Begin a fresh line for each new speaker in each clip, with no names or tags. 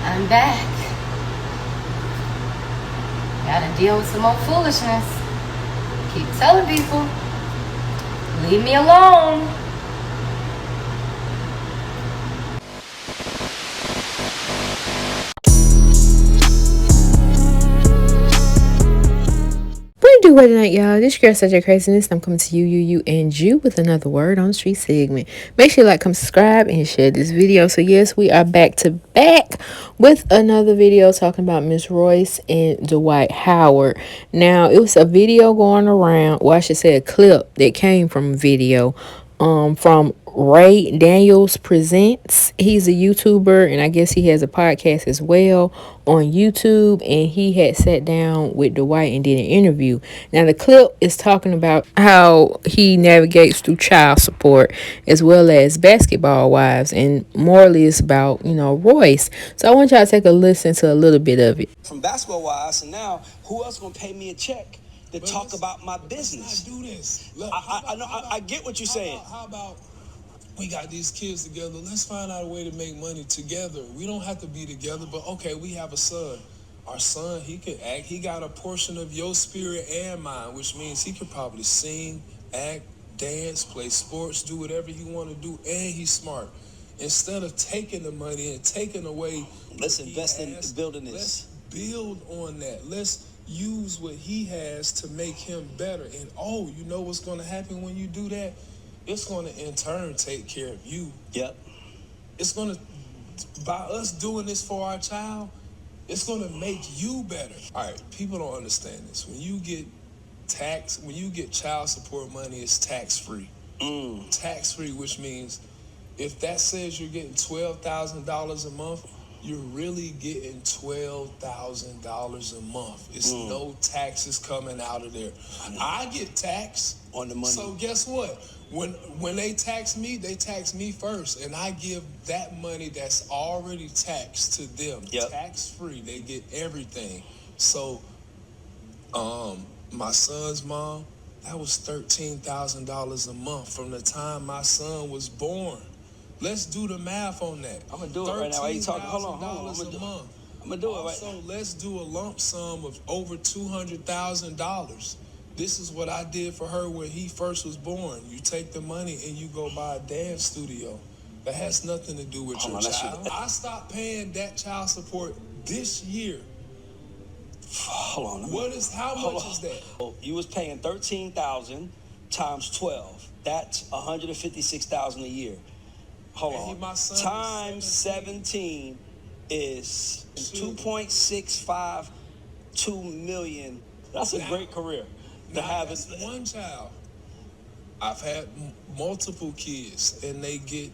I'm back. Gotta deal with some more foolishness. Keep telling people, leave me alone.
Do what tonight, y'all. This girl such a craziness. I'm coming to you and you with another word on the street segment. Make sure you like, comment, subscribe, and share this video. So yes, we are back to back with another video talking about Miss Royce and Dwight Howard. Now it was a video going around, well, I should say a clip that came from a video from Ray Daniels Presents. He's a YouTuber, and I guess he has a podcast as well on YouTube, and he had sat down with Dwight and did an interview. Now the clip is talking about how he navigates through child support as well as basketball wives, and morally it's about, Royce. So I want y'all to take a listen to a little bit of it.
From basketball wives, and now who else gonna pay me a check to talk about my business?
Let's not do this. Look,
I get what you're saying.
How about we got these kids together? Let's find out a way to make money together. We don't have to be together, but okay, we have a son. Our son, he could act. He got a portion of your spirit and mine, which means he could probably sing, act, dance, play sports, do whatever he want to do, and he's smart. Instead of taking the money and taking away,
let's invest in building this.
Let's build on that. Let's use what he has to make him better. And you know what's going to happen when you do that? It's going to in turn take care of you.
Yep.
It's going to, by us doing this for our child, it's going to make you better. All right, people don't understand this. When you get child support money, it's tax-free. Tax-free, which means if that says you're getting $12,000 a month, you're really getting $12,000 a month. It's no taxes coming out of there. I get taxed
on the money.
So guess what? When they tax me first, and I give that money that's already taxed to them.
Yep.
Tax-free. They get everything. So my son's mom, that was $13,000 a month from the time my son was born. Let's do the math on that.
I'm gonna do it right now. Why you talking? Hold on.
I'm
gonna do it right now.
So let's do a lump sum of over $200,000. This is what I did for her when he first was born. You take the money and you go buy a dance studio. That has nothing to do with your child. I stopped paying that child support this year.
Hold on.
How much is that?
You was paying $13,000 times 12. That's $156,000 a year. Hold on. Times 17 is 2.652 million. That's a great career to have.
That's one child. I've had multiple kids, and they get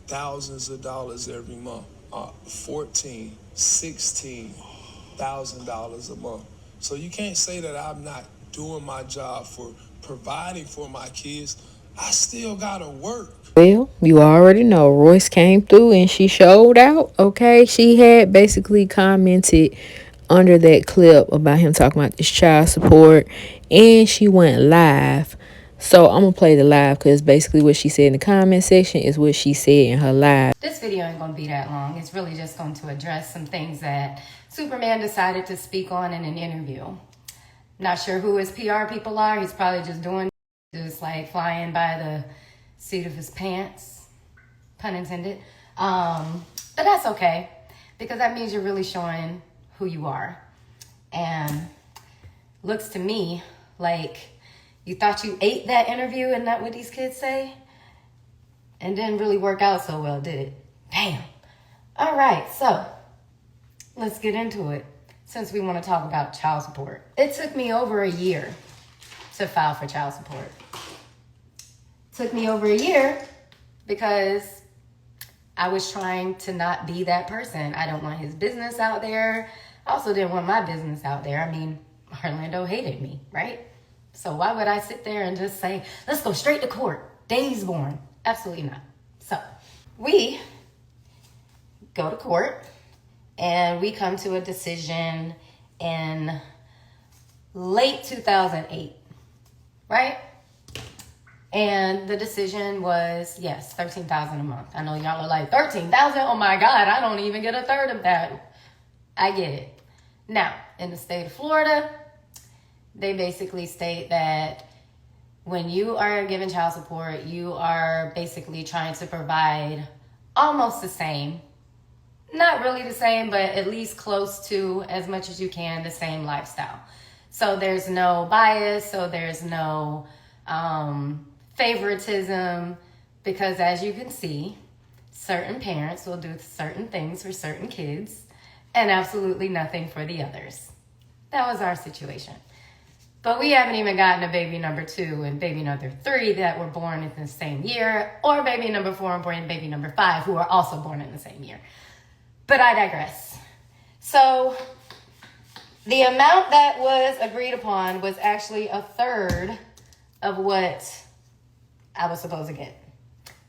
thousands of dollars every month. $14,000, $16,000 a month. So you can't say that I'm not doing my job for providing for my kids. I still gotta work.
Well, you already know Royce came through and she showed out. Okay, she had basically commented under that clip about him talking about this child support, and she went live. So I'm gonna play the live because basically what she said in the comment section is what she said in her live.
This video ain't gonna be that long. It's really just going to address some things that Superman decided to speak on in an interview. Not sure who his PR people are. He's probably just like flying by the seat of his pants, pun intended. But that's okay, because that means you're really showing who you are. And looks to me like you thought you ate that interview, and not what these kids say, and didn't really work out so well, did it? Damn. All right, so let's get into it, since we want to talk about child support. It took me over a year to file for child support. Took me over a year because I was trying to not be that person. I don't want his business out there. I also didn't want my business out there. I mean, Orlando hated me, right? So why would I sit there and just say, let's go straight to court, day he's born? Absolutely not. So we go to court and we come to a decision in late 2008, right? And the decision was, yes, $13,000 a month. I know y'all are like, $13,000? Oh my God, I don't even get a third of that. I get it. Now, in the state of Florida, they basically state that when you are giving child support, you are basically trying to provide almost the same, not really the same, but at least close to, as much as you can, the same lifestyle. So there's no bias, so there's no favoritism, because as you can see, certain parents will do certain things for certain kids and absolutely nothing for the others. That was our situation. But we haven't even gotten a baby number 2 and baby number 3 that were born in the same year, or baby number 4 and baby number 5 who are also born in the same year. But I digress. So the amount that was agreed upon was actually a third of what I was supposed to get.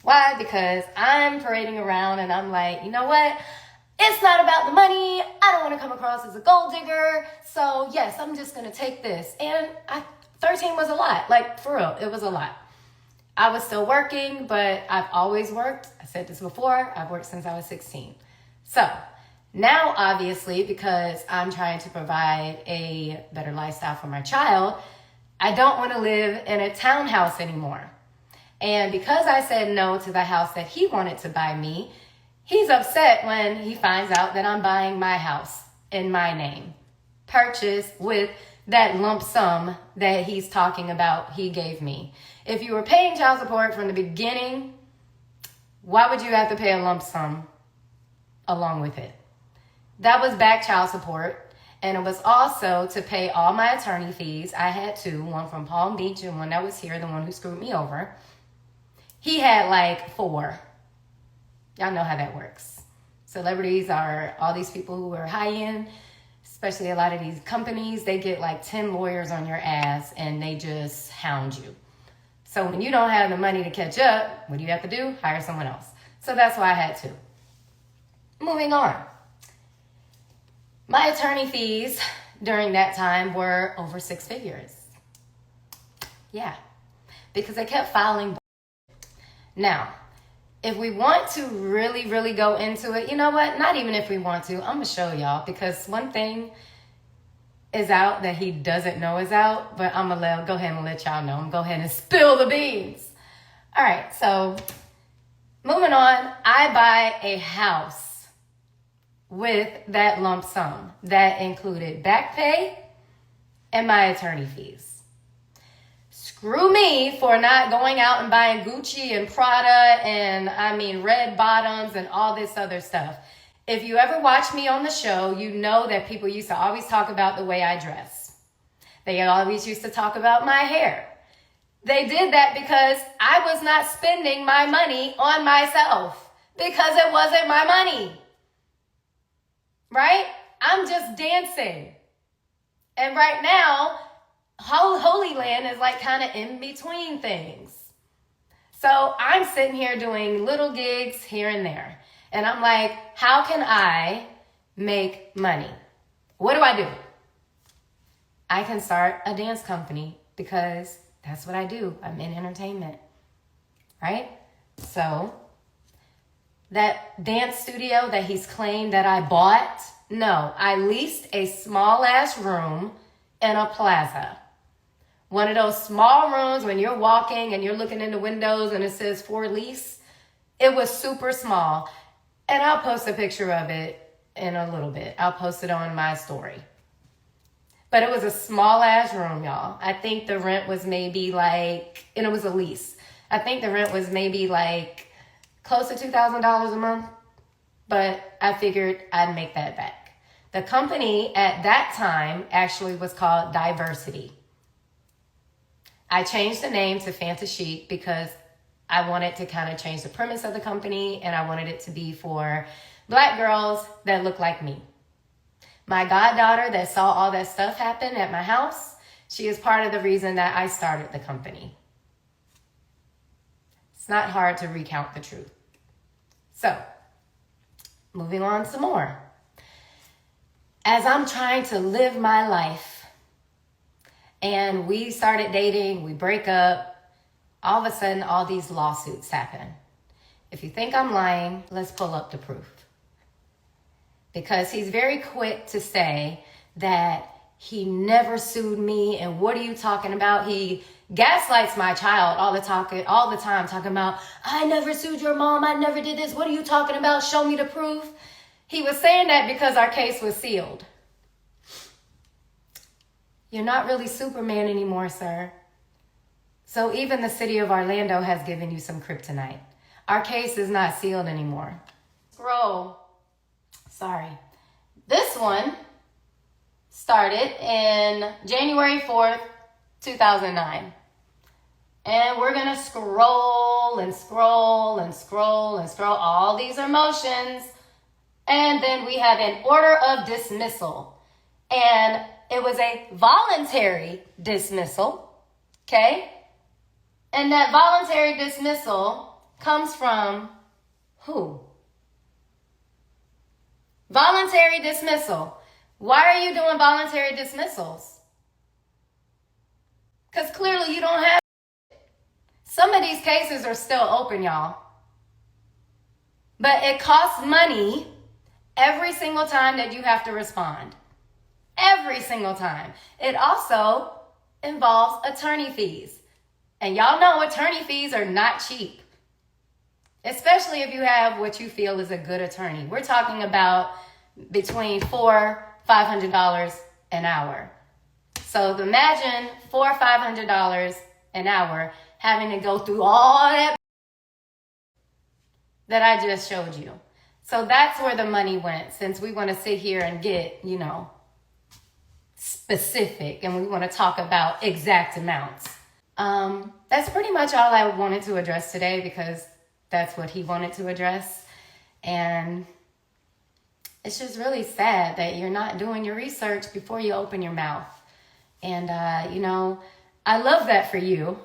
Why? Because I'm parading around and I'm like, you know what? It's not about the money. I don't want to come across as a gold digger. So yes, I'm just going to take this. And 13 was a lot. Like, for real, it was a lot. I was still working, but I've always worked. I said this before. I've worked since I was 16. So now, obviously, because I'm trying to provide a better lifestyle for my child, I don't want to live in a townhouse anymore. And because I said no to the house that he wanted to buy me, he's upset when he finds out that I'm buying my house in my name, purchased with that lump sum that he's talking about he gave me. If you were paying child support from the beginning, why would you have to pay a lump sum along with it? That was back child support, and it was also to pay all my attorney fees. I had 2, one from Palm Beach and one that was here, the one who screwed me over. He had like 4. Y'all know how that works. Celebrities are all these people who are high-end, especially a lot of these companies. They get like 10 lawyers on your ass and they just hound you. So when you don't have the money to catch up, what do you have to do? Hire someone else. So that's why I had to. Moving on. My attorney fees during that time were over 6 figures. Yeah, because I kept filing. Now, if we want to really, really go into it, you know what? Not even if we want to. I'm going to show y'all, because one thing is out that he doesn't know is out, but I'm going to go ahead and let y'all know. I'm going to go ahead and spill the beans. All right, so moving on, I buy a house with that lump sum that included back pay and my attorney fees. Screw me for not going out and buying Gucci and Prada and red bottoms and all this other stuff. If you ever watch me on the show, you know that people used to always talk about the way I dress. They always used to talk about my hair. They did that because I was not spending my money on myself, because it wasn't my money. Right? I'm just dancing. And right now, Holy Land is like kind of in between things. So I'm sitting here doing little gigs here and there. And I'm like, how can I make money? What do I do? I can start a dance company, because that's what I do. I'm in entertainment. Right? So that dance studio that he's claimed that I bought, no, I leased a small ass room in a plaza. One of those small rooms when you're walking and you're looking in the windows and it says for lease. It was super small. And I'll post a picture of it in a little bit. I'll post it on my story. But it was a small ass room, y'all. I think the rent was maybe like, and it was a lease. I think the rent was maybe like close to $2,000 a month. But I figured I'd make that back. The company at that time actually was called Diversity. I changed the name to Fantasy because I wanted to kind of change the premise of the company, and I wanted it to be for Black girls that look like me. My goddaughter that saw all that stuff happen at my house, she is part of the reason that I started the company. It's not hard to recount the truth. So, moving on some more. As I'm trying to live my life, and we started dating, we break up, all of a sudden all these lawsuits happen. If you think I'm lying, let's pull up the proof. because he's very quick to say that he never sued me, and what are you talking about? He gaslights my child all the time, talking about, I never sued your mom, I never did this, what are you talking about? Show me the proof. He was saying that because our case was sealed. You're not really Superman anymore, sir. So even the city of Orlando has given you some kryptonite. Our case is not sealed anymore. This one started in January 4th, 2009. And we're going to scroll and scroll and scroll and scroll. All these are motions. And then we have an order of dismissal. And it was a voluntary dismissal. Okay? And that voluntary dismissal comes from who? Voluntary dismissal. Why are you doing voluntary dismissals? Because clearly you don't have. Some of these cases are still open, y'all. But it costs money every single time that you have to respond. Every single time. It also involves attorney fees. And y'all know attorney fees are not cheap. Especially if you have what you feel is a good attorney. We're talking about between $400-$500 an hour. So imagine $400-$500 an hour having to go through all that I just showed you. So that's where the money went, since we want to sit here and get, specific, and we want to talk about exact amounts. That's pretty much all I wanted to address today, because that's what he wanted to address. And it's just really sad that you're not doing your research before you open your mouth. And, I love that for you.